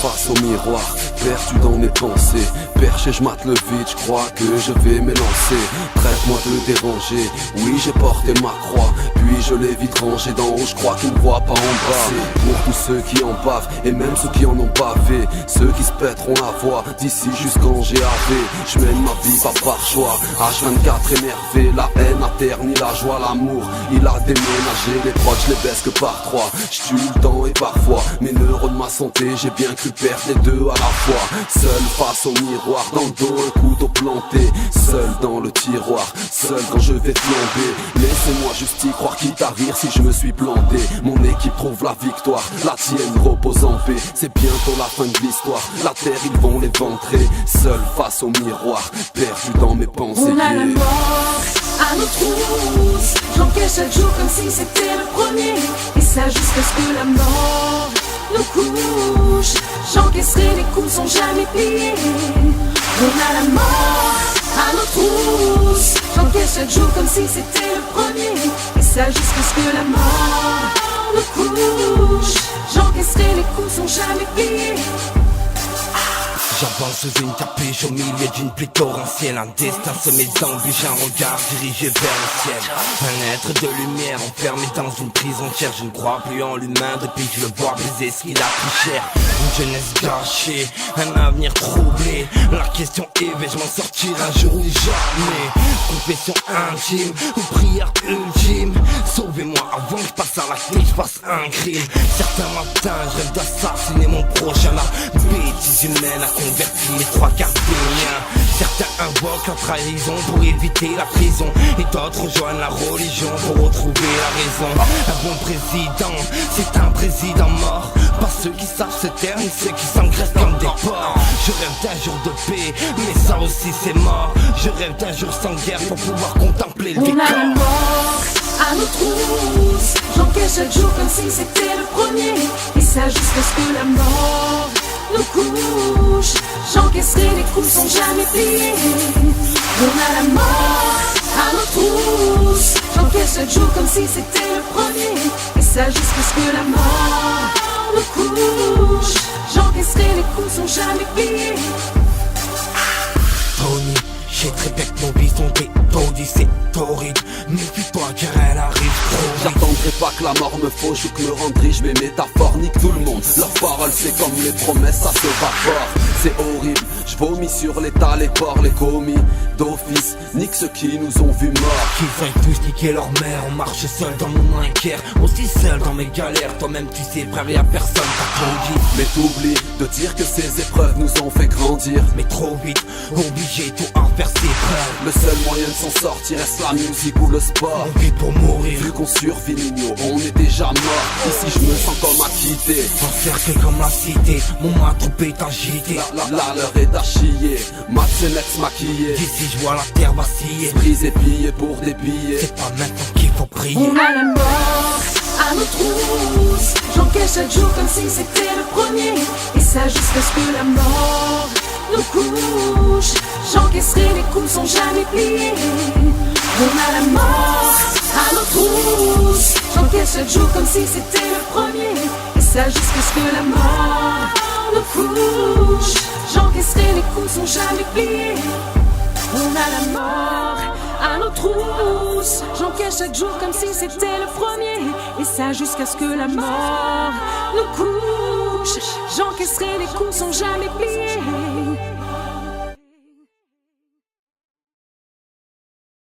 face au miroir, perdu dans mes pensées. Perché, je mate le vide, je crois que je vais m'élancer. Traite-moi de déranger, oui j'ai porté ma croix, puis je l'ai vite rangé d'en haut, je crois qu'ils ne voient pas en bas. C'est pour tous ceux qui en bavent, et même ceux qui en ont bavé, ceux qui se pèteront la voix, d'ici jusqu'en GAV. Je mène ma vie pas par choix, H24 énervé, la haine a terni la joie, l'amour il a déménagé, les proches je les baisse que par trois. Je tue le temps et parfois mes neurones, ma santé, j'ai bien cru perdre les deux à la fois. Seul face au miroir, dans le dos un couteau planté, seul dans le tiroir, seul quand je vais flamber. Laissez-moi juste y croire, quitte à rire si je me suis planté. Mon équipe trouve la victoire, la tienne repose en paix. C'est bientôt la fin de l'histoire, la terre ils vont l'éventrer. Seul face au miroir, perdu dans mes pensées. On a la mort à nos trousses, j'encaisse chaque jour comme si c'était le premier. Et ça jusqu'à ce que la mort nous couche. J'encaisserai les coups sans jamais plier. On a la mort à nos trousses, j'encaisse chaque jour comme si c'était le premier. Et ça jusqu'à ce que la mort nous couche. J'encaisserai les coups sans jamais plier. J'avance sous une capuche au milieu d'une pluie torrentielle. Un destin semé d'embûches, un regard dirigé vers le ciel. Un être de lumière enfermé dans une prison entière. Je ne crois plus en l'humain depuis que je le vois baiser ce qu'il a plus cher. Une jeunesse gâchée, un avenir troublé. La question est, vais-je m'en sortir un jour ou jamais? Confession intime ou prière ultime. Sauvez-moi avant que je passe à la clé, je fasse un crime. Certains matins, je rêve d'assassiner mon prochain. La bêtise humaine a converti les trois quarts des miens. Certains invoquent la trahison pour éviter la prison, et d'autres rejoignent la religion pour retrouver la raison. Un bon président, c'est un président mort. Pas ceux qui savent se taire, ni ceux qui s'engraissent comme des porcs. Je rêve d'un jour de paix, mais ça aussi c'est mort. Je rêve d'un jour sans guerre pour pouvoir contempler le décor. On a la mort à nos trousses, j'encaisse chaque jour comme si c'était le premier. Et ça jusqu'à ce que la mort nous couche. J'encaisserai les coups sans jamais plier. On a la mort à nos trousses, j'encaisse chaque jour comme si c'était le premier. Et ça jusqu'à ce que la mort nous couche. J'encaisserai les coups sans jamais plier. Tony, j'ai très bien que nos vies sont des taudis, c'est torride. Méfie-toi car elle arrive trop vite. J'attendrai pas que la mort me fauche ou que me rende riche. Mes métaphores niquent tout le monde. Leurs paroles c'est comme les promesses, ça se vapore. C'est horrible, je vomis sur l'état, les porcs, les commis d'office. Nique ceux qui nous ont vus morts. Qu'ils aillent tous niquer leur mère. On marche seul dans mon inquière, aussi seul dans mes galères. Toi-même tu sais frère, y'a personne t'a conduit. Mais t'oublies de dire que ces épreuves nous ont fait grandir. Mais trop vite, obligé tout en faire ses preuves. Le seul moyen de s'en sortir est la musique ou le sport. On vit pour mourir, Vu qu'on survit Nino, on est déjà mort. Ici je me sens comme acquitté, encerclé comme la cité. Mon main troupe est agité. la l'heure est à chier. Max et Nex maquillé, D'ici je vois la terre vaciller. brisé pillé pour des billets. C'est pas maintenant qu'il faut prier. On a la mort à nos trousses, j'encaisse chaque jour comme si c'était le premier. Et ça jusqu'à ce que la mort nous couche. J'encaisserai les coups sans jamais plier. On a la mort à nos trousses, j'encaisse chaque jour comme si c'était le premier. Et ça jusqu'à ce que la mort nous couche. J'encaisserai les coups sans jamais plier. On a la mort à nos trousses, j'encaisse chaque jour comme si c'était le premier. Et ça jusqu'à ce que la mort nous couche. J'encaisserai les coups sans jamais plier.